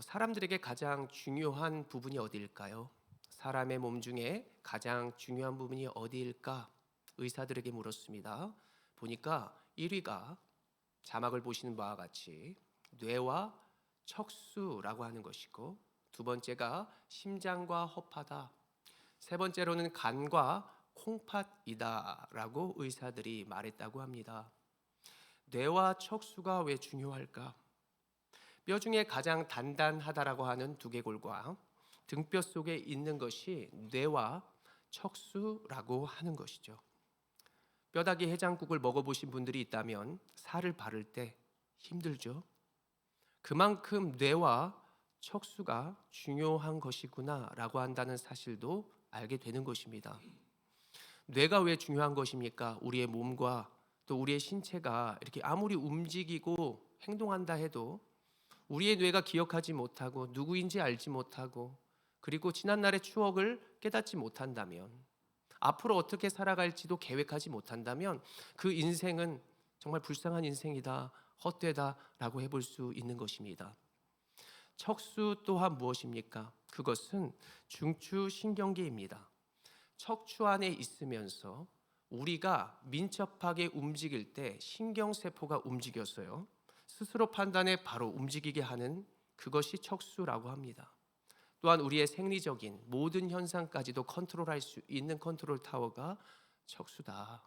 사람들에게 가장 중요한 부분이 어디일까요? 사람의 몸 중에 가장 중요한 부분이 어디일까? 의사들에게 물었습니다. 보니까 1위가 자막을 보시는 바와 같이 뇌와 척수라고 하는 것이고, 두 번째가 심장과 허파다, 세 번째로는 간과 콩팥이다라고 의사들이 말했다고 합니다. 뇌와 척수가 왜 중요할까? 뼈 중에 가장 단단하다라고 하는 두개골과 등뼈 속에 있는 것이 뇌와 척수라고 하는 것이죠. 뼈다귀 해장국을 먹어보신 분들이 있다면 살을 바를 때 힘들죠. 그만큼 뇌와 척수가 중요한 것이구나라고 한다는 사실도 알게 되는 것입니다. 뇌가 왜 중요한 것입니까? 우리의 몸과 또 우리의 신체가 이렇게 아무리 움직이고 행동한다 해도 우리의 뇌가 기억하지 못하고 누구인지 알지 못하고 그리고 지난날의 추억을 깨닫지 못한다면, 앞으로 어떻게 살아갈지도 계획하지 못한다면 그 인생은 정말 불쌍한 인생이다, 헛되다라고 해볼 수 있는 것입니다. 척수 또한 무엇입니까? 그것은 중추신경계입니다. 척추 안에 있으면서 우리가 민첩하게 움직일 때 신경세포가 움직여서요, 스스로 판단해 바로 움직이게 하는 그것이 척수라고 합니다. 또한 우리의 생리적인 모든 현상까지도 컨트롤할 수 있는 컨트롤 타워가 척수다.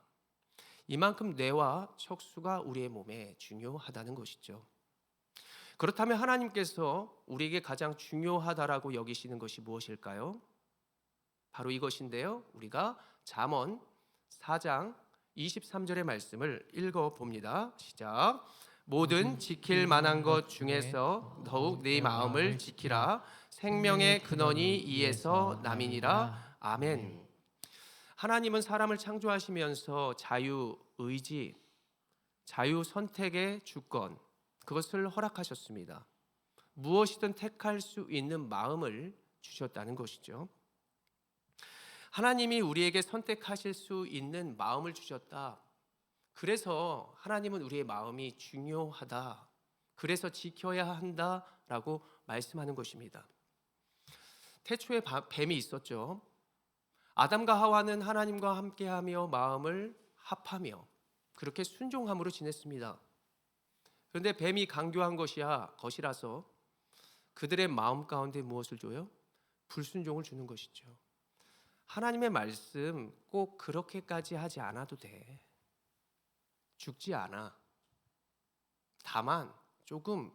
이만큼 뇌와 척수가 우리의 몸에 중요하다는 것이죠. 그렇다면 하나님께서 우리에게 가장 중요하다라고 여기시는 것이 무엇일까요? 바로 이것인데요. 우리가 잠언 4장 23절의 말씀을 읽어봅니다. 시작. 모든 지킬 만한 것 중에서 더욱 네 마음을 지키라. 생명의 근원이 이에서 남이니라. 아멘. 하나님은 사람을 창조하시면서 자유의지, 자유선택의 주권, 그것을 허락하셨습니다. 무엇이든 택할 수 있는 마음을 주셨다는 것이죠. 하나님이 우리에게 선택하실 수 있는 마음을 주셨다. 그래서 하나님은 우리의 마음이 중요하다, 그래서 지켜야 한다라고 말씀하는 것입니다. 태초에 뱀이 있었죠. 아담과 하와는 하나님과 함께하며 마음을 합하며 그렇게 순종함으로 지냈습니다. 그런데 뱀이 강교한 것이라서 그들의 마음 가운데 무엇을 줘요? 불순종을 주는 것이죠. 하나님의 말씀 꼭 그렇게까지 하지 않아도 돼. 죽지 않아. 다만 조금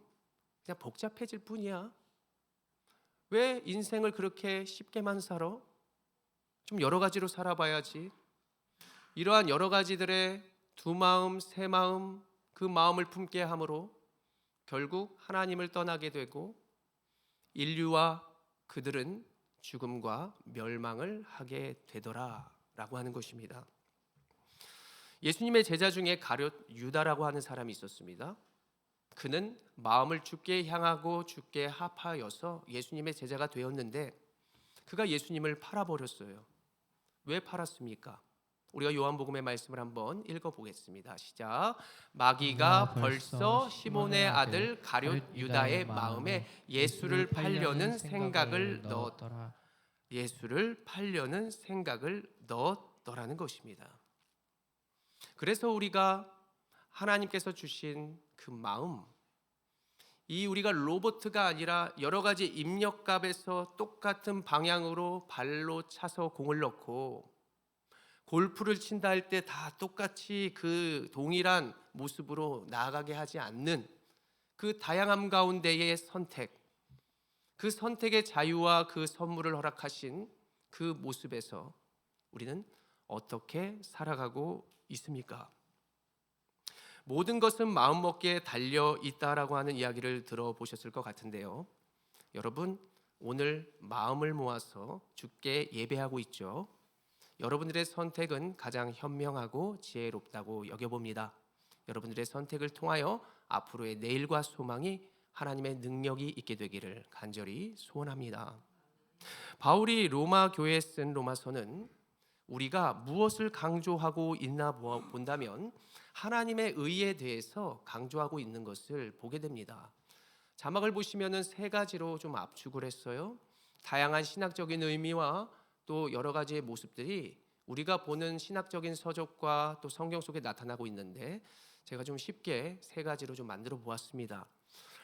그냥 복잡해질 뿐이야. 왜 인생을 그렇게 쉽게만 살아? 좀 여러 가지로 살아봐야지. 이러한 여러 가지들의 두 마음, 세 마음, 그 마음을 품게 함으로 결국 하나님을 떠나게 되고 인류와 그들은 죽음과 멸망을 하게 되더라라고 하는 것입니다. 예수님의 제자 중에 가룟 유다라고 하는 사람이 있었습니다. 그는 마음을 주께 향하고 주께 합하여서 예수님의 제자가 되었는데 그가 예수님을 팔아버렸어요. 왜 팔았습니까? 우리가 요한복음의 말씀을 한번 읽어보겠습니다. 시작. 마귀가 벌써 시몬의 아들 가룟 유다의 마음에 예수를 팔려는 생각을 넣었더라. 예수를 팔려는 생각을 넣었더라는 것입니다. 그래서 우리가 하나님께서 주신 그 마음, 이 우리가 로봇가 아니라 여러 가지 입력값에서 똑같은 방향으로 발로 차서 공을 넣고 골프를 친다 할 때 다 똑같이 그 동일한 모습으로 나아가게 하지 않는 그 다양함 가운데의 선택, 그 선택의 자유와 그 선물을 허락하신 그 모습에서 우리는 어떻게 살아가고 있습니까? 모든 것은 마음먹기에 달려 있다라고 하는 이야기를 들어보셨을 것 같은데요. 여러분, 오늘 마음을 모아서 주께 예배하고 있죠. 여러분들의 선택은 가장 현명하고 지혜롭다고 여겨봅니다. 여러분들의 선택을 통하여 앞으로의 내일과 소망이 하나님의 능력이 있게 되기를 간절히 소원합니다. 바울이 로마 교회에 쓴 로마서는 우리가 무엇을 강조하고 있나 본다면 하나님의 의에 대해서 강조하고 있는 것을 보게 됩니다. 자막을 보시면은 세 가지로 좀 압축을 했어요. 다양한 신학적인 의미와 또 여러 가지의 모습들이 우리가 보는 신학적인 서적과 또 성경 속에 나타나고 있는데, 제가 좀 쉽게 세 가지로 좀 만들어 보았습니다.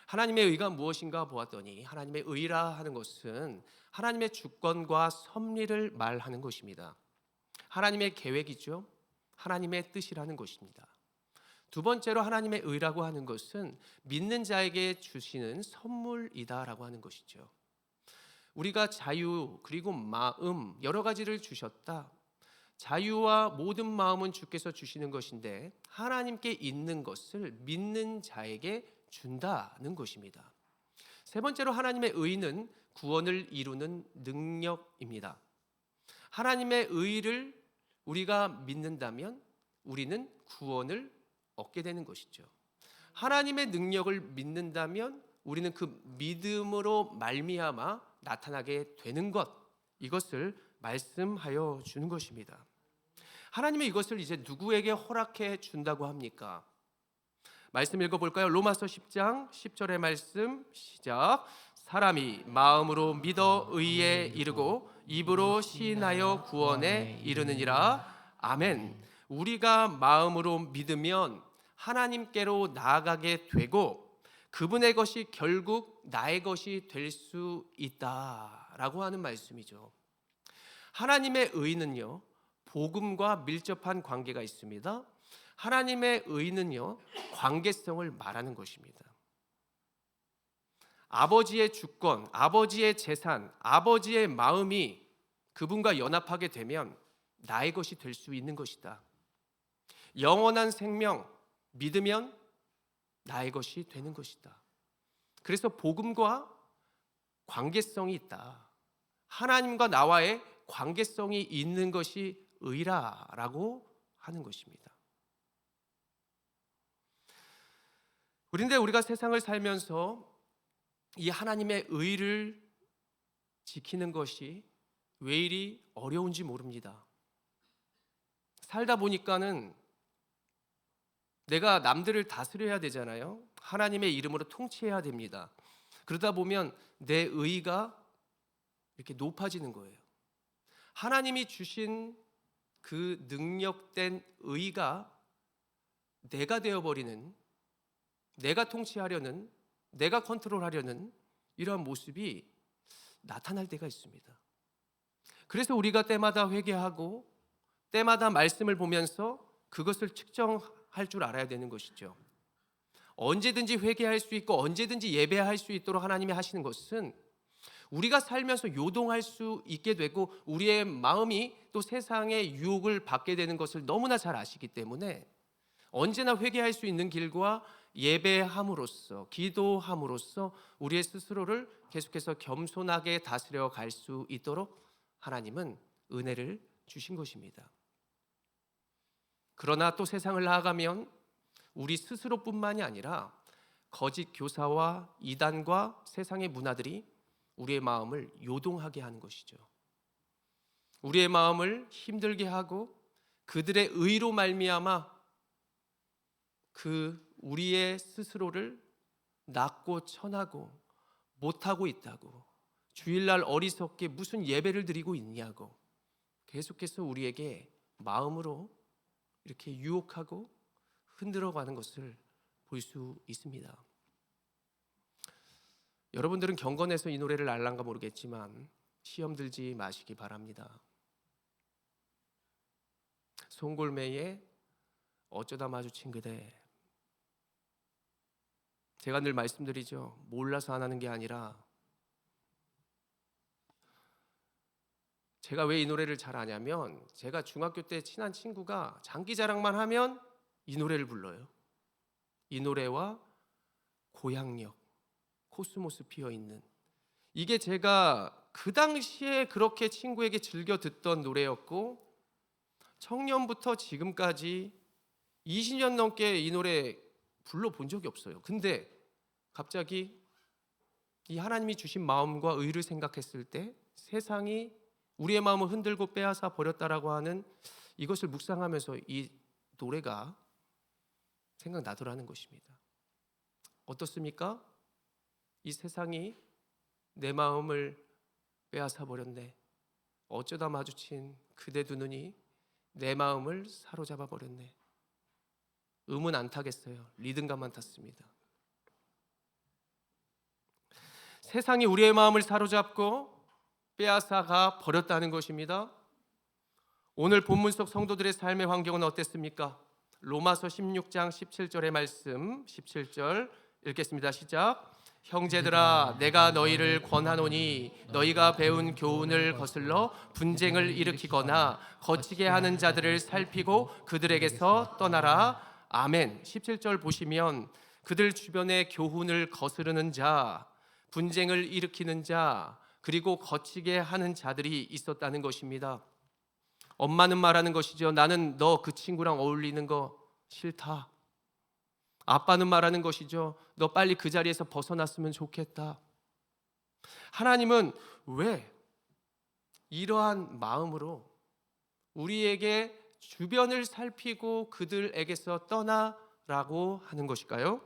하나님의 의가 무엇인가 보았더니, 하나님의 의라 하는 것은 하나님의 주권과 섭리를 말하는 것입니다. 하나님의 계획이죠. 하나님의 뜻이라는 것입니다. 두 번째로 하나님의 의라고 하는 것은 믿는 자에게 주시는 선물이다라고 하는 것이죠. 우리가 자유 그리고 마음 여러 가지를 주셨다. 자유와 모든 마음은 주께서 주시는 것인데 하나님께 있는 것을 믿는 자에게 준다는 것입니다. 세 번째로 하나님의 의는 구원을 이루는 능력입니다. 하나님의 의를 우리가 믿는다면 우리는 구원을 얻게 되는 것이죠. 하나님의 능력을 믿는다면 우리는 그 믿음으로 말미암아 나타나게 되는 것, 이것을 말씀하여 주는 것입니다. 하나님이 이것을 이제 누구에게 허락해 준다고 합니까? 말씀 읽어볼까요? 로마서 10장 10절의 말씀 시작. 사람이 마음으로 믿어 의에 이르고 입으로 시인하여 구원에 이르느니라. 아멘. 우리가 마음으로 믿으면 하나님께로 나아가게 되고 그분의 것이 결국 나의 것이 될 수 있다라고 하는 말씀이죠. 하나님의 의는요, 복음과 밀접한 관계가 있습니다. 하나님의 의는요, 관계성을 말하는 것입니다. 아버지의 주권, 아버지의 재산, 아버지의 마음이 그분과 연합하게 되면 나의 것이 될 수 있는 것이다. 영원한 생명 믿으면 나의 것이 되는 것이다. 그래서 복음과 관계성이 있다. 하나님과 나와의 관계성이 있는 것이 의라라고 하는 것입니다. 그런데 우리가 세상을 살면서 이 하나님의 의를 지키는 것이 왜 이리 어려운지 모릅니다. 살다 보니까는 내가 남들을 다스려야 되잖아요. 하나님의 이름으로 통치해야 됩니다. 그러다 보면 내 의가 이렇게 높아지는 거예요. 하나님이 주신 그 능력된 의가 내가 되어버리는, 내가 통치하려는, 내가 컨트롤하려는 이러한 모습이 나타날 때가 있습니다. 그래서 우리가 때마다 회개하고 때마다 말씀을 보면서 그것을 측정할 줄 알아야 되는 것이죠. 언제든지 회개할 수 있고 언제든지 예배할 수 있도록 하나님이 하시는 것은 우리가 살면서 요동할 수 있게 되고 우리의 마음이 또 세상의 유혹을 받게 되는 것을 너무나 잘 아시기 때문에 언제나 회개할 수 있는 길과 예배함으로써, 기도함으로써 우리의 스스로를 계속해서 겸손하게 다스려 갈 수 있도록 하나님은 은혜를 주신 것입니다. 그러나 또 세상을 나아가면 우리 스스로뿐만이 아니라 거짓 교사와 이단과 세상의 문화들이 우리의 마음을 요동하게 하는 것이죠. 우리의 마음을 힘들게 하고 그들의 의로 말미암아 그 우리의 스스로를 낮고 천하고 못하고 있다고, 주일날 어리석게 무슨 예배를 드리고 있냐고 계속해서 우리에게 마음으로 이렇게 유혹하고 흔들어가는 것을 볼 수 있습니다. 여러분들은 경건해서 이 노래를 알란가 모르겠지만 시험 들지 마시기 바랍니다. 송골매의 어쩌다 마주친 그대. 제가 늘 말씀드리죠. 몰라서 안 하는 게 아니라 제가 왜 이 노래를 잘 아냐면 제가 중학교 때 친한 친구가 장기자랑만 하면 이 노래를 불러요. 이 노래와 고향역, 코스모스 피어있는, 이게 제가 그 당시에 그렇게 친구에게 즐겨 듣던 노래였고 청년부터 지금까지 20년 넘게 이 노래 불러본 적이 없어요. 근데 갑자기 이 하나님이 주신 마음과 의를 생각했을 때 세상이 우리의 마음을 흔들고 빼앗아 버렸다라고 하는 이것을 묵상하면서 이 노래가 생각나더라는 것입니다. 어떻습니까? 이 세상이 내 마음을 빼앗아 버렸네. 어쩌다 마주친 그대 두 눈이 내 마음을 사로잡아 버렸네. 음은 안 타겠어요. 리듬감만 탔습니다. 세상이 우리의 마음을 사로잡고 빼앗아가 버렸다는 것입니다. 오늘 본문 속 성도들의 삶의 환경은 어땠습니까? 로마서 16장 17절의 말씀, 17절 읽겠습니다. 시작. 형제들아, 내가 너희를 권하노니 너희가 배운 교훈을 거슬러 분쟁을 일으키거나 거치게 하는 자들을 살피고 그들에게서 떠나라. 아멘. 17절 보시면 그들 주변의 교훈을 거스르는 자, 분쟁을 일으키는 자, 그리고 거치게 하는 자들이 있었다는 것입니다. 엄마는 말하는 것이죠. 나는 너 그 친구랑 어울리는 거 싫다. 아빠는 말하는 것이죠. 너 빨리 그 자리에서 벗어났으면 좋겠다. 하나님은 왜 이러한 마음으로 우리에게 주변을 살피고 그들에게서 떠나라고 하는 것일까요?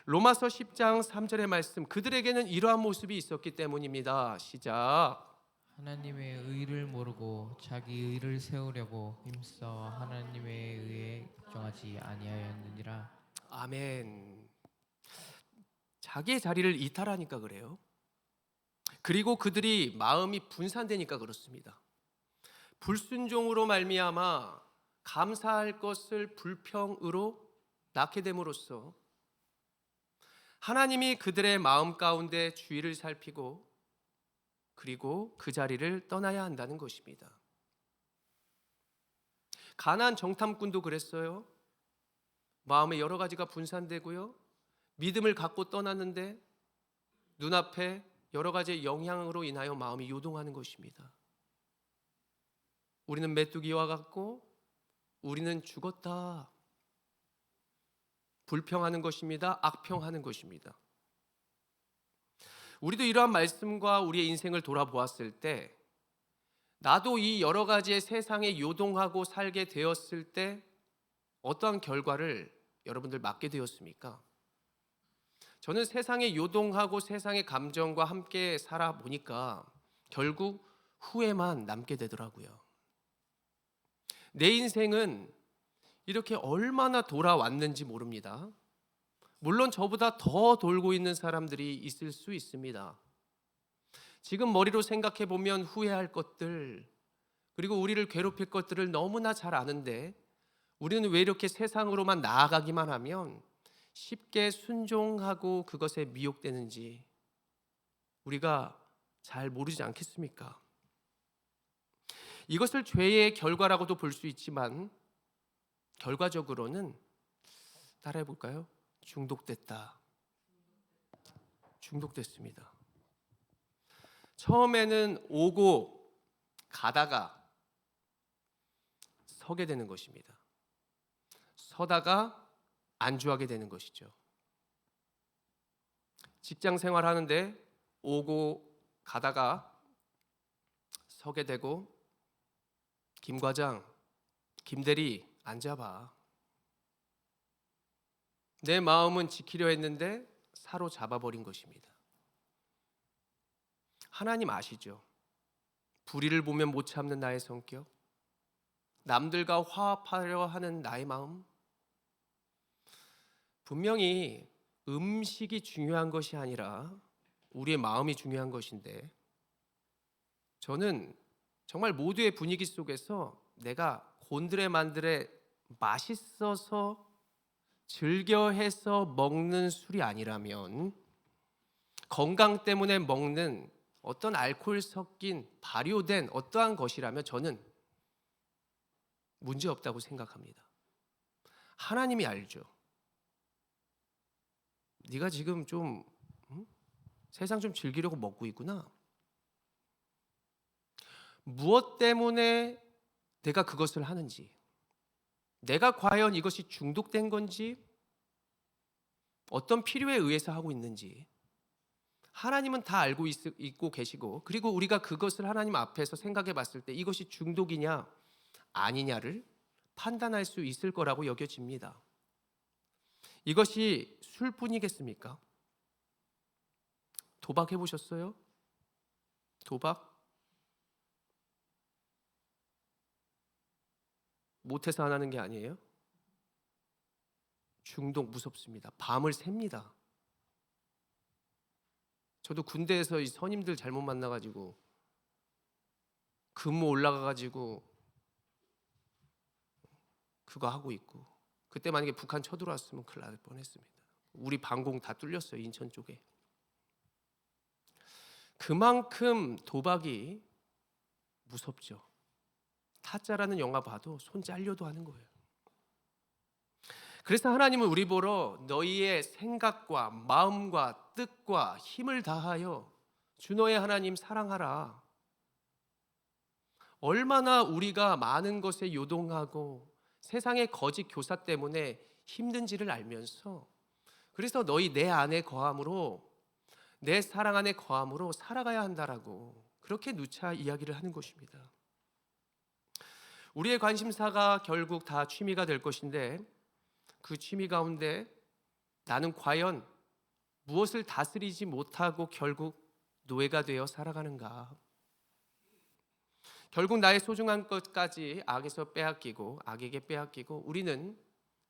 로마서 10장 3절의 말씀, 그들에게는 이러한 모습이 있었기 때문입니다. 시작. 하나님의 의를 모르고 자기 의를 세우려고 힘써 하나님의 의에 복종하지 아니하였느니라. 아멘. 자기의 자리를 이탈하니까 그래요. 그리고 그들이 마음이 분산되니까 그렇습니다. 불순종으로 말미암아 감사할 것을 불평으로 낳게 됨으로써 하나님이 그들의 마음 가운데 주의를 살피고 그리고 그 자리를 떠나야 한다는 것입니다. 가나안 정탐꾼도 그랬어요. 마음에 여러 가지가 분산되고요. 믿음을 갖고 떠났는데 눈앞에 여러 가지의 영향으로 인하여 마음이 요동하는 것입니다. 우리는 메뚜기와 같고 우리는 죽었다. 불평하는 것입니다. 악평하는 것입니다. 우리도 이러한 말씀과 우리의 인생을 돌아보았을 때 나도 이 여러 가지의 세상에 요동하고 살게 되었을 때 어떠한 결과를 여러분들 맞게 되었습니까? 저는 세상에 요동하고 세상의 감정과 함께 살아보니까 결국 후회만 남게 되더라고요. 내 인생은 이렇게 얼마나 돌아왔는지 모릅니다. 물론 저보다 더 돌고 있는 사람들이 있을 수 있습니다. 지금 머리로 생각해 보면 후회할 것들, 그리고 우리를 괴롭힐 것들을 너무나 잘 아는데 우리는 왜 이렇게 세상으로만 나아가기만 하면 쉽게 순종하고 그것에 미혹되는지 우리가 잘 모르지 않겠습니까? 이것을 죄의 결과라고도 볼 수 있지만 결과적으로는 따라해 볼까요? 중독됐다. 중독됐습니다. 처음에는 오고 가다가 서게 되는 것입니다. 서다가 안주하게 되는 것이죠. 직장 생활하는데 오고 가다가 서게 되고 김 과장, 김 대리 앉아봐. 내 마음은 지키려 했는데 사로잡아 버린 것입니다. 하나님 아시죠? 불의를 보면 못 참는 나의 성격, 남들과 화합하려 하는 나의 마음. 분명히 음식이 중요한 것이 아니라 우리의 마음이 중요한 것인데 저는 정말 모두의 분위기 속에서 내가 곤드레만드레 맛있어서 즐겨해서 먹는 술이 아니라면 건강 때문에 먹는 어떤 알코올 섞인 발효된 어떠한 것이라면 저는 문제 없다고 생각합니다. 하나님이 알죠. 네가 지금 좀 세상 좀 즐기려고 먹고 있구나. 무엇 때문에 내가 그것을 하는지, 내가 과연 이것이 중독된 건지, 어떤 필요에 의해서 하고 있는지 하나님은 다 알고 있고 계시고, 그리고 우리가 그것을 하나님 앞에서 생각해 봤을 때 이것이 중독이냐 아니냐를 판단할 수 있을 거라고 여겨집니다. 이것이 술뿐이겠습니까? 도박 해보셨어요? 도박? 못해서 안 하는 게 아니에요. 중독 무섭습니다. 밤을 샙니다. 저도 군대에서 이 선임들 잘못 만나가지고 근무 올라가가지고 그거 하고 있고, 그때 만약에 북한 쳐들어왔으면 큰일 날 뻔했습니다. 우리 방공 다 뚫렸어요, 인천 쪽에. 그만큼 도박이 무섭죠. 타짜라는 영화 봐도 손 잘려도 하는 거예요. 그래서 하나님은 우리 보러 너희의 생각과 마음과 뜻과 힘을 다하여 주 너의 하나님 사랑하라. 얼마나 우리가 많은 것에 요동하고 세상의 거짓 교사 때문에 힘든지를 알면서, 그래서 너희 내 안에 거함으로, 내 사랑 안에 거함으로 살아가야 한다라고 그렇게 누차 이야기를 하는 것입니다. 우리의 관심사가 결국 다 취미가 될 것인데, 그 취미 가운데 나는 과연 무엇을 다스리지 못하고 결국 노예가 되어 살아가는가? 결국 나의 소중한 것까지 악에서 빼앗기고 악에게 빼앗기고 우리는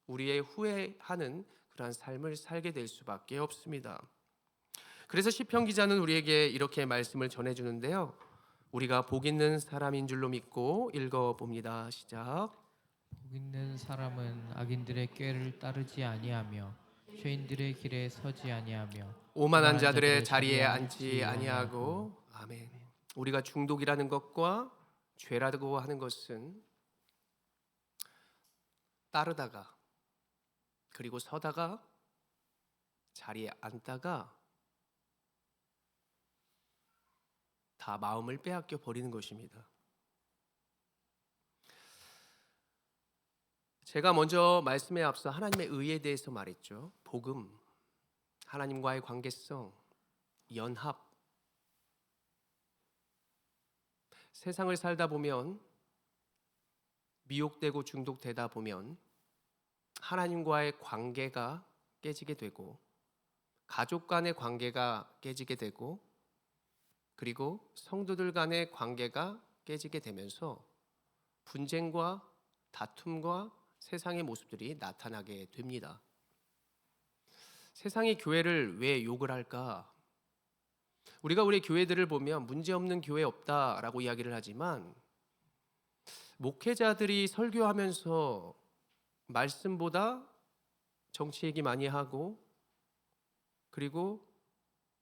우리의 후회하는 그러한 삶을 살게 될 수밖에 없습니다. 그래서 시편 기자는 우리에게 이렇게 말씀을 전해주는데요, 우리가 복 있는 사람인 줄로 믿고 읽어봅니다. 시작. 복 있는 사람은 악인들의 꾀를 따르지 아니하며 죄인들의 길에 서지 아니하며 오만한 자들의 자리에 앉지 아니하고. 아멘. 우리가 중독이라는 것과 죄라고 하는 것은 따르다가, 그리고 서다가, 자리에 앉다가 다 마음을 빼앗겨 버리는 것입니다. 제가 먼저 말씀에 앞서 하나님의 의에 대해서 말했죠. 복음, 하나님과의 관계성, 연합. 세상을 살다 보면, 미혹되고 중독되다 보면 하나님과의 관계가 깨지게 되고, 가족 간의 관계가 깨지게 되고, 그리고 성도들 간의 관계가 깨지게 되면서 분쟁과 다툼과 세상의 모습들이 나타나게 됩니다. 세상이 교회를 왜 욕을 할까? 우리가 우리 교회들을 보면 문제없는 교회 없다라고 이야기를 하지만, 목회자들이 설교하면서 말씀보다 정치 얘기 많이 하고, 그리고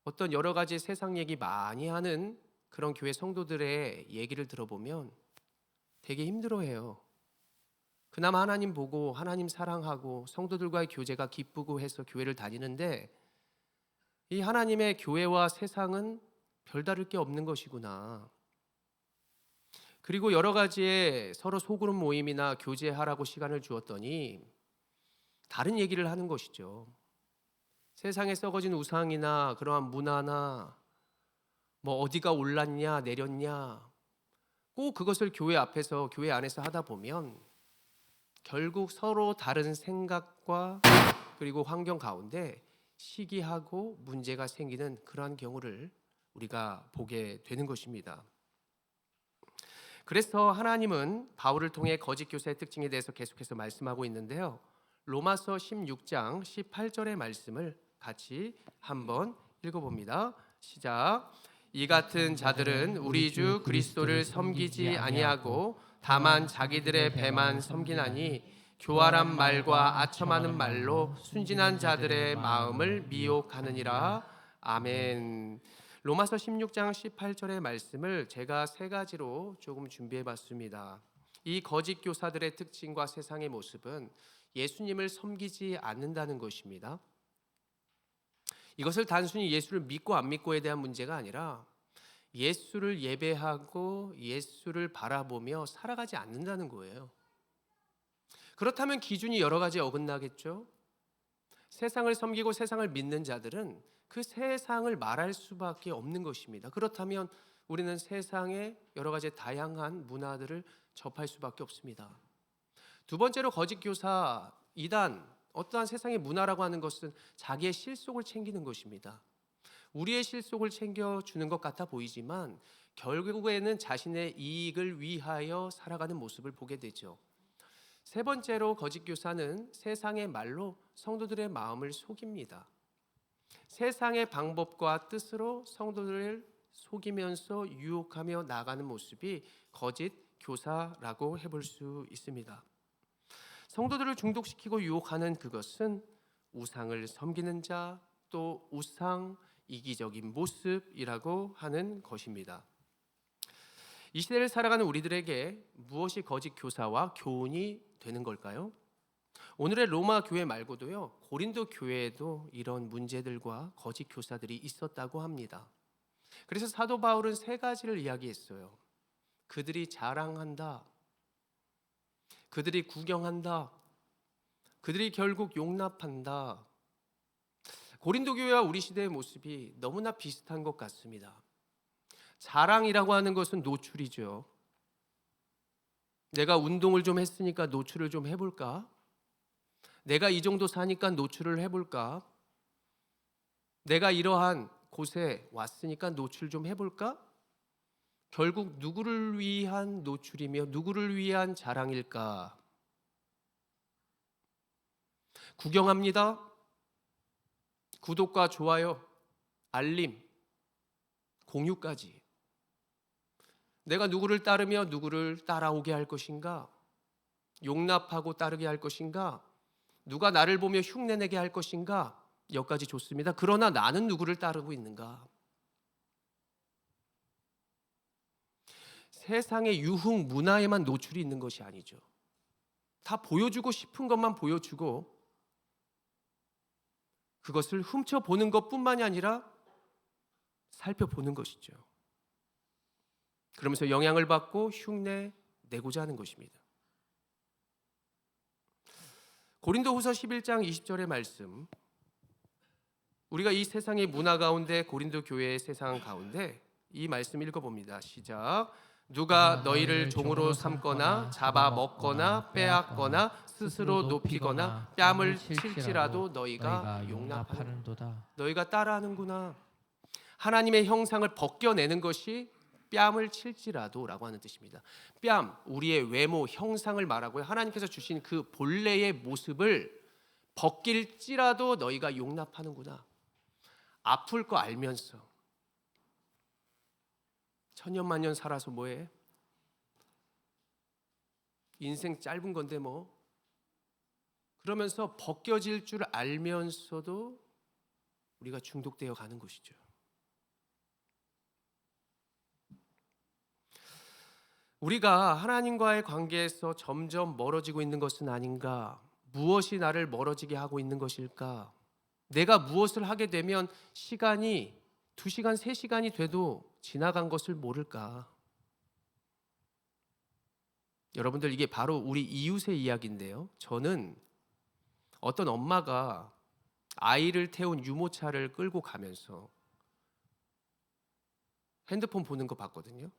어떤 여러 가지 세상 얘기 많이 하는 그런 교회 성도들의 얘기를 들어보면 되게 힘들어해요. 그나마 하나님 보고 하나님 사랑하고 성도들과의 교제가 기쁘고 해서 교회를 다니는데, 이 하나님의 교회와 세상은 별다를 게 없는 것이구나. 그리고 여러 가지의 서로 소그룹 모임이나 교제하라고 시간을 주었더니 다른 얘기를 하는 것이죠. 세상에 썩어진 우상이나 그러한 문화나 뭐 어디가 올랐냐 내렸냐, 꼭 그것을 교회 앞에서, 교회 안에서 하다 보면 결국 서로 다른 생각과 그리고 환경 가운데 시기하고 문제가 생기는 그러한 경우를 우리가 보게 되는 것입니다. 그래서 하나님은 바울을 통해 거짓 교사의 특징에 대해서 계속해서 말씀하고 있는데요, 로마서 16장 18절의 말씀을 같이 한번 읽어봅니다. 시작. 이 같은 자들은 우리 주 그리스도를 섬기지 아니하고 다만 자기들의 배만 섬기나니 교활한 말과 아첨하는 말로 순진한 자들의 마음을 미혹하느니라. 아멘. 로마서 16장 18절의 말씀을 제가 세 가지로 조금 준비해 봤습니다. 이 거짓 교사들의 특징과 세상의 모습은 예수님을 섬기지 않는다는 것입니다. 이것을 단순히 예수를 믿고 안 믿고에 대한 문제가 아니라 예수를 예배하고 예수를 바라보며 살아가지 않는다는 거예요. 그렇다면 기준이 여러 가지 어긋나겠죠. 세상을 섬기고 세상을 믿는 자들은 그 세상을 말할 수밖에 없는 것입니다. 그렇다면 우리는 세상의 여러 가지 다양한 문화들을 접할 수밖에 없습니다. 두 번째로 거짓 교사, 이단, 어떠한 세상의 문화라고 하는 것은 자기의 실속을 챙기는 것입니다. 우리의 실속을 챙겨주는 것 같아 보이지만 결국에는 자신의 이익을 위하여 살아가는 모습을 보게 되죠. 세 번째로 거짓 교사는 세상의 말로 성도들의 마음을 속입니다. 세상의 방법과 뜻으로 성도들을 속이면서 유혹하며 나가는 모습이 거짓 교사라고 해볼 수 있습니다. 성도들을 중독시키고 유혹하는 그것은 우상을 섬기는 자, 또 우상, 이기적인 모습이라고 하는 것입니다. 이 시대를 살아가는 우리들에게 무엇이 거짓 교사와 교훈이 되는 걸까요? 오늘의 로마 교회 말고도요, 고린도 교회에도 이런 문제들과 거짓 교사들이 있었다고 합니다. 그래서 사도 바울은 세 가지를 이야기했어요. 그들이 자랑한다, 그들이 구경한다, 그들이 결국 용납한다. 고린도 교회와 우리 시대의 모습이 너무나 비슷한 것 같습니다. 자랑이라고 하는 것은 노출이죠. 내가 운동을 좀 했으니까 노출을 좀 해볼까? 내가 이 정도 사니까 노출을 해볼까? 내가 이러한 곳에 왔으니까 노출 좀 해볼까? 결국 누구를 위한 노출이며 누구를 위한 자랑일까? 구경합니다. 구독과 좋아요, 알림, 공유까지. 내가 누구를 따르며 누구를 따라오게 할 것인가? 용납하고 따르게 할 것인가? 누가 나를 보며 흉내내게 할 것인가? 여기까지 좋습니다. 그러나 나는 누구를 따르고 있는가? 세상의 유흥 문화에만 노출이 있는 것이 아니죠. 다 보여주고 싶은 것만 보여주고 그것을 훔쳐보는 것뿐만이 아니라 살펴보는 것이죠. 그러면서 영향을 받고 흉내 내고자 하는 것입니다. 고린도후서 11장 20절의 말씀, 우리가 이 세상의 문화 가운데 고린도 교회의 세상 가운데 이 말씀 읽어봅니다. 시작. 누가 너희를 종으로 삼거나 잡아먹거나 빼앗거나 스스로 높이거나 뺨을 칠지라도 너희가 용납하는도다. 너희가 따라하는구나. 하나님의 형상을 벗겨내는 것이 뺨을 칠지라도 라고 하는 뜻입니다. 뺨, 우리의 외모, 형상을 말하고요. 하나님께서 주신 그 본래의 모습을 벗길지라도 너희가 용납하는구나. 아플 거 알면서 천년만년 살아서 뭐해? 인생 짧은 건데 뭐. 그러면서 벗겨질 줄 알면서도 우리가 중독되어 가는 것이죠. 우리가 하나님과의 관계에서 점점 멀어지고 있는 것은 아닌가? 무엇이 나를 멀어지게 하고 있는 것일까? 내가 무엇을 하게 되면 시간이 2시간, 3시간이 돼도 지나간 것을 모를까? 여러분들, 이게 바로 우리 이웃의 이야기인데요. 저는 어떤 엄마가 아이를 태운 유모차를 끌고 가면서 핸드폰 보는 거 봤거든요.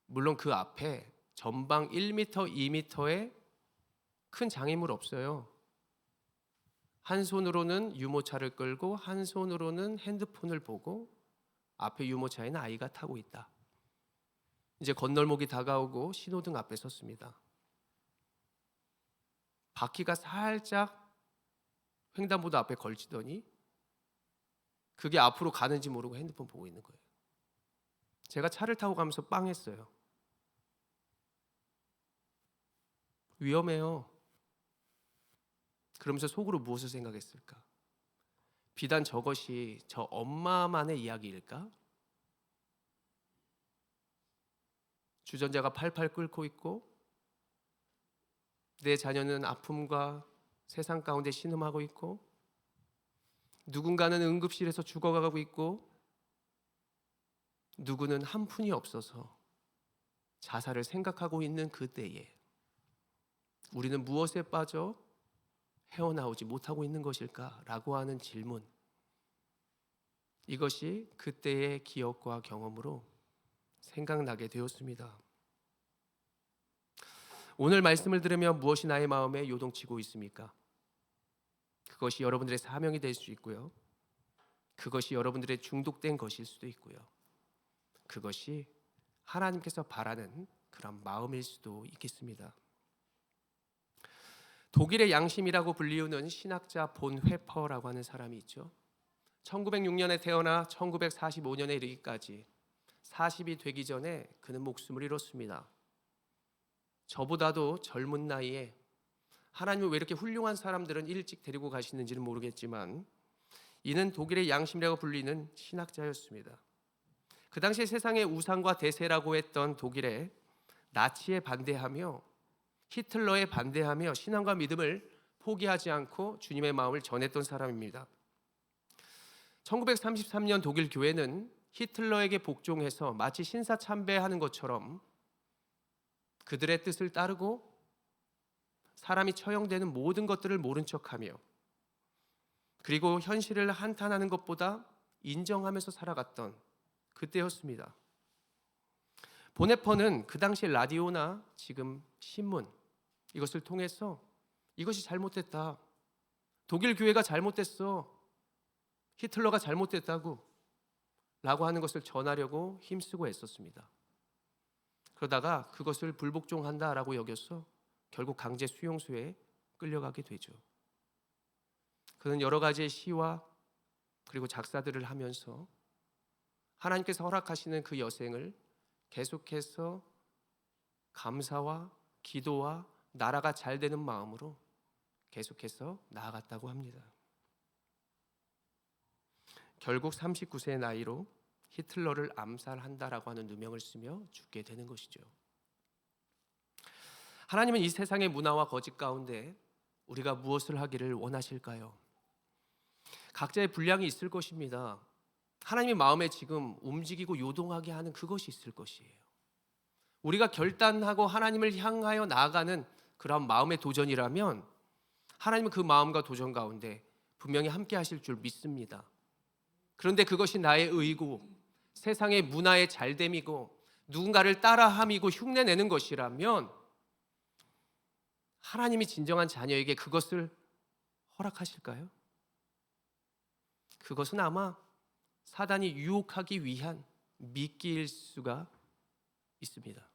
물론 그 앞에 전방 1m, 2m에 큰 장애물 없어요. 한 손으로는 유모차를 끌고 한 손으로는 핸드폰을 보고 앞에 유모차에는 아이가 타고 있다. 이제 건널목이 다가오고 신호등 앞에 섰습니다. 바퀴가 살짝 횡단보도 앞에 걸치더니 그게 앞으로 가는지 모르고 핸드폰 보고 있는 거예요. 제가 차를 타고 가면서 빵했어요. 위험해요. 그러면서 속으로 무엇을 생각했을까? 비단 저것이 저 엄마만의 이야기일까? 주전자가 팔팔 끓고 있고 내 자녀는 아픔과 세상 가운데 신음하고 있고 누군가는 응급실에서 죽어가고 있고 누구는 한 푼이 없어서 자살을 생각하고 있는 그때에 우리는 무엇에 빠져 헤어나오지 못하고 있는 것일까라고 하는 질문, 이것이 그때의 기억과 경험으로 생각나게 되었습니다. 오늘 말씀을 들으며 무엇이 나의 마음에 요동치고 있습니까? 그것이 여러분들의 사명이 될 수 있고요. 그것이 여러분들의 중독된 것일 수도 있고요. 그것이 하나님께서 바라는 그런 마음일 수도 있겠습니다. 독일의 양심이라고 불리우는 신학자 본 회퍼라고 하는 사람이 있죠. 1906년에 태어나 1945년에 이르기까지 40이 되기 전에 그는 목숨을 잃었습니다. 저보다도 젊은 나이에 하나님을 왜 이렇게 훌륭한 사람들은 일찍 데리고 가시는지는 모르겠지만 이는 독일의 양심이라고 불리는 신학자였습니다. 그 당시 세상의 우상과 대세라고 했던 독일에 나치에 반대하며 히틀러에 반대하며 신앙과 믿음을 포기하지 않고 주님의 마음을 전했던 사람입니다. 1933년 독일 교회는 히틀러에게 복종해서 마치 신사참배하는 것처럼 그들의 뜻을 따르고 사람이 처형되는 모든 것들을 모른 척하며 그리고 현실을 한탄하는 것보다 인정하면서 살아갔던 그때였습니다. 보네퍼는 그 당시 라디오나 지금 신문 이것을 통해서 이것이 잘못됐다. 독일 교회가 잘못됐어. 히틀러가 잘못됐다고 라고 하는 것을 전하려고 힘쓰고 애썼습니다. 그러다가 그것을 불복종한다라고 여겨서 결국 강제 수용소에 끌려가게 되죠. 그는 여러 가지의 시와 그리고 작사들을 하면서 하나님께서 허락하시는 그 여생을 계속해서 감사와 기도와 나라가 잘 되는 마음으로 계속해서 나아갔다고 합니다. 결국 39세의 나이로 히틀러를 암살한다라고 하는 누명을 쓰며 죽게 되는 것이죠. 하나님은 이 세상의 문화와 거짓 가운데 우리가 무엇을 하기를 원하실까요? 각자의 분량이 있을 것입니다. 하나님의 마음에 지금 움직이고 요동하게 하는 그것이 있을 것이에요. 우리가 결단하고 하나님을 향하여 나아가는 그런 마음의 도전이라면 하나님은 그 마음과 도전 가운데 분명히 함께 하실 줄 믿습니다. 그런데 그것이 나의 의고 세상의 문화의 잘됨이고 누군가를 따라함이고 흉내내는 것이라면 하나님이 진정한 자녀에게 그것을 허락하실까요? 그것은 아마 사단이 유혹하기 위한 미끼일 수가 있습니다.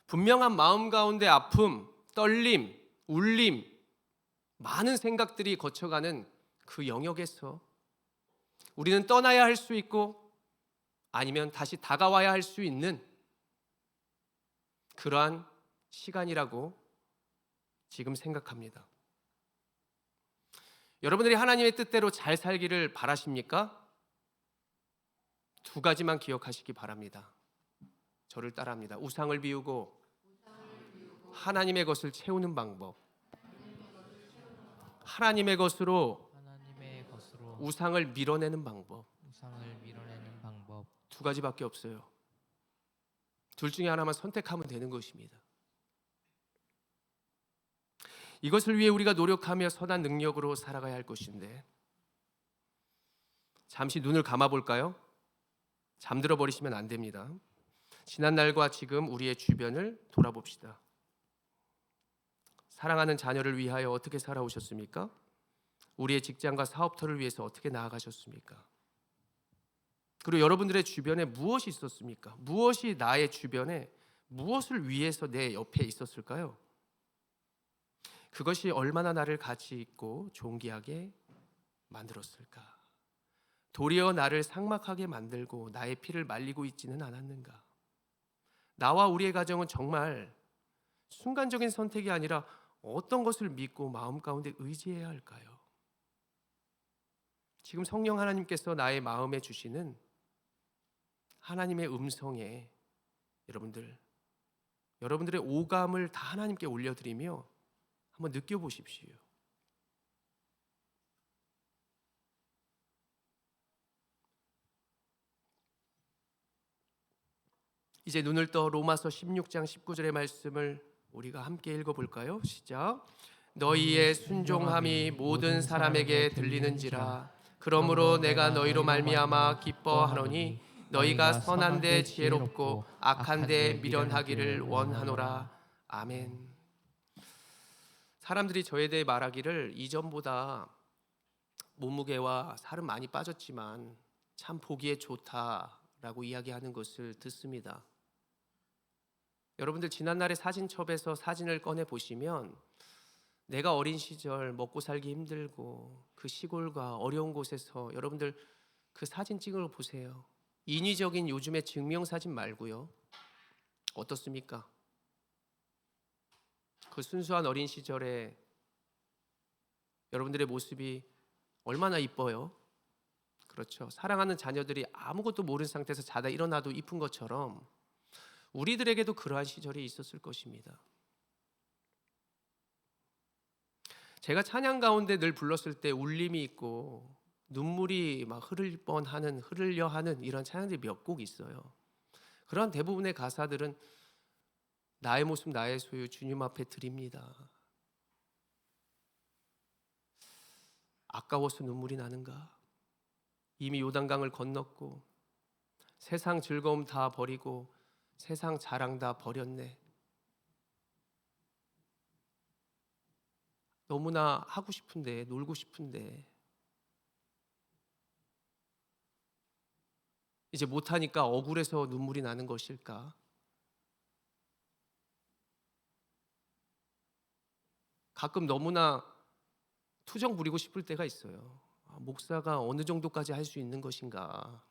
분명한 마음 가운데 아픔, 떨림, 울림, 많은 생각들이 거쳐가는 그 영역에서 우리는 떠나야 할 수 있고 아니면 다시 다가와야 할 수 있는 그러한 시간이라고 지금 생각합니다. 여러분들이 하나님의 뜻대로 잘 살기를 바라십니까? 두 가지만 기억하시기 바랍니다. 저를 따라합니다. 우상을 비우고 하나님의 것을 채우는 방법. 하나님의 것으로 우상을 밀어내는 방법. 두 가지밖에 없어요. 둘 중에 하나만 선택하면 되는 것입니다. 이것을 위해 우리가 노력하며 선한 능력으로 살아가야 할 것인데 잠시 눈을 감아볼까요? 잠들어 버리시면 안 됩니다. 지난 날과 지금 우리의 주변을 돌아봅시다. 사랑하는 자녀를 위하여 어떻게 살아오셨습니까? 우리의 직장과 사업터를 위해서 어떻게 나아가셨습니까? 그리고 여러분들의 주변에 무엇이 있었습니까? 무엇이 나의 주변에 무엇을 위해서 내 옆에 있었을까요? 그것이 얼마나 나를 가치 있고 존귀하게 만들었을까? 도리어 나를 삭막하게 만들고 나의 피를 말리고 있지는 않았는가? 나와 우리의 가정은 정말 순간적인 선택이 아니라 어떤 것을 믿고 마음 가운데 의지해야 할까요? 지금 성령 하나님께서 나의 마음에 주시는 하나님의 음성에 여러분들의 오감을 다 하나님께 올려드리며 한번 느껴보십시오. 이제 눈을 떠 로마서 16장 19절의 말씀을 우리가 함께 읽어볼까요? 시작. 너희의 순종함이 모든 사람에게 들리는지라. 그러므로 내가 너희로 말미암아 기뻐하노니 너희가 선한데 지혜롭고 악한데 미련하기를 원하노라. 아멘. 사람들이 저에 대해 말하기를 이전보다 몸무게와 살은 많이 빠졌지만 참 보기에 좋다라고 이야기하는 것을 듣습니다. 여러분들 지난날에 사진첩에서 사진을 꺼내 보시면 내가 어린 시절 먹고 살기 힘들고 그 시골과 어려운 곳에서 여러분들 그 사진 찍은 걸 보세요. 인위적인 요즘의 증명사진 말고요. 어떻습니까? 그 순수한 어린 시절에 여러분들의 모습이 얼마나 이뻐요? 그렇죠. 사랑하는 자녀들이 아무것도 모르는 상태에서 자다 일어나도 이쁜 것처럼 우리들에게도 그러한 시절이 있었을 것입니다. 제가 찬양 가운데 늘 불렀을 때 울림이 있고 눈물이 막 흐르려 하는 이런 찬양들이 몇 곡 있어요. 그런 대부분의 가사들은 나의 모습 나의 소유 주님 앞에 드립니다. 아까워서 눈물이 나는가? 이미 요단강을 건넜고 세상 즐거움 다 버리고 세상 자랑 다 버렸네. 너무나 하고 싶은데 놀고 싶은데 이제 못하니까 억울해서 눈물이 나는 것일까? 가끔 너무나 투정 부리고 싶을 때가 있어요. 목사가 어느 정도까지 할 수 있는 것인가?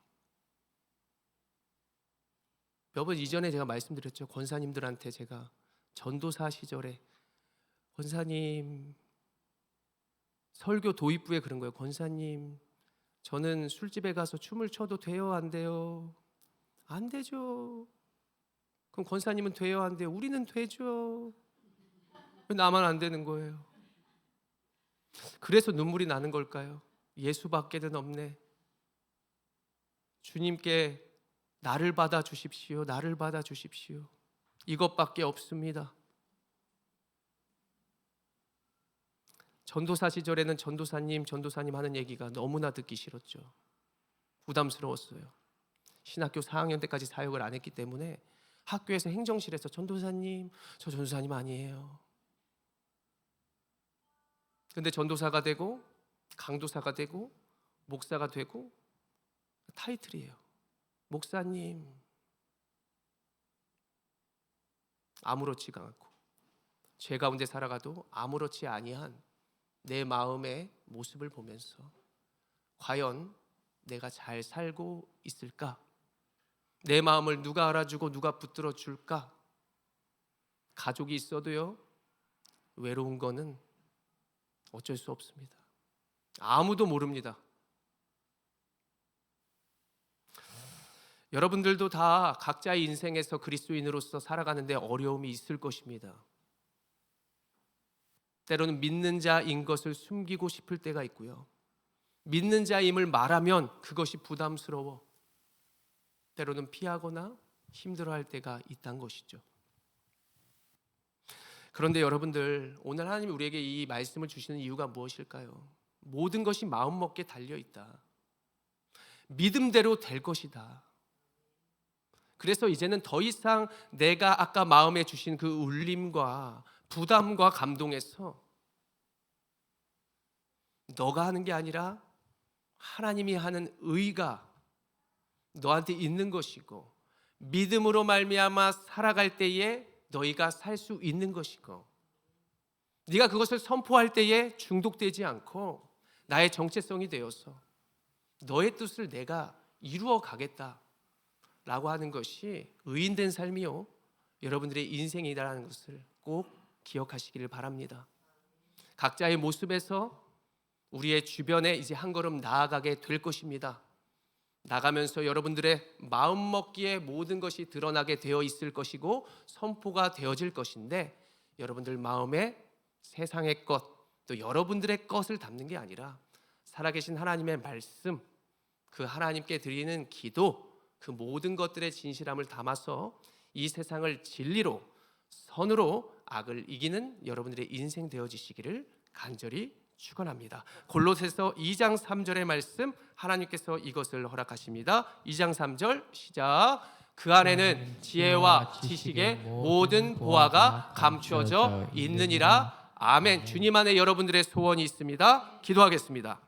몇 번 이전에 제가 말씀드렸죠. 권사님들한테 제가 전도사 시절에 권사님 설교 도입부에 그런 거예요. 권사님 저는 술집에 가서 춤을 춰도 돼요 안 돼요? 안 되죠. 그럼 권사님은 돼요 안 돼요? 우리는 되죠. 왜 나만 안 되는 거예요? 그래서 눈물이 나는 걸까요? 예수밖에는 없네. 주님께 나를 받아 주십시오. 나를 받아 주십시오. 이것밖에 없습니다. 전도사 시절에는 전도사님 하는 얘기가 너무나 듣기 싫었죠. 부담스러웠어요. 신학교 4학년 때까지 사역을 안 했기 때문에 학교에서 행정실에서 전도사님, 저 전도사님 아니에요. 근데 전도사가 되고 강도사가 되고 목사가 되고 타이틀이에요. 목사님. 아무렇지가 않고 죄 가운데 살아가도 아무렇지 아니한 내 마음의 모습을 보면서 과연 내가 잘 살고 있을까? 내 마음을 누가 알아주고 누가 붙들어 줄까? 가족이 있어도요, 외로운 거는 어쩔 수 없습니다. 아무도 모릅니다. 여러분들도 다 각자의 인생에서 그리스도인으로서 살아가는데 어려움이 있을 것입니다. 때로는 믿는 자인 것을 숨기고 싶을 때가 있고요. 믿는 자임을 말하면 그것이 부담스러워 때로는 피하거나 힘들어할 때가 있다는 것이죠. 그런데 여러분들, 오늘 하나님이 우리에게 이 말씀을 주시는 이유가 무엇일까요? 모든 것이 마음먹기에 달려있다. 믿음대로 될 것이다. 그래서 이제는 더 이상 내가 아까 마음에 주신 그 울림과 부담과 감동에서 너가 하는 게 아니라 하나님이 하는 의가 너한테 있는 것이고 믿음으로 말미암아 살아갈 때에 너희가 살 수 있는 것이고 네가 그것을 선포할 때에 중독되지 않고 나의 정체성이 되어서 너의 뜻을 내가 이루어 가겠다 라고 하는 것이 의인된 삶이요 여러분들의 인생이라는 것을 꼭 기억하시기를 바랍니다. 각자의 모습에서 우리의 주변에 이제 한 걸음 나아가게 될 것입니다. 나가면서 여러분들의 마음먹기에 모든 것이 드러나게 되어 있을 것이고 선포가 되어질 것인데 여러분들 마음에 세상의 것, 또 여러분들의 것을 담는 게 아니라 살아계신 하나님의 말씀, 그 하나님께 드리는 기도, 그 모든 것들의 진실함을 담아서 이 세상을 진리로, 선으로 악을 이기는 여러분들의 인생 되어지시기를 간절히 축원합니다. 골로새서 2장 3절의 말씀 하나님께서 이것을 허락하십니다. 2장 3절 시작. 그 안에는 지혜와 지식의 모든 보화가 감추어져 있느니라. 아멘. 주님 안에 여러분들의 소원이 있습니다. 기도하겠습니다.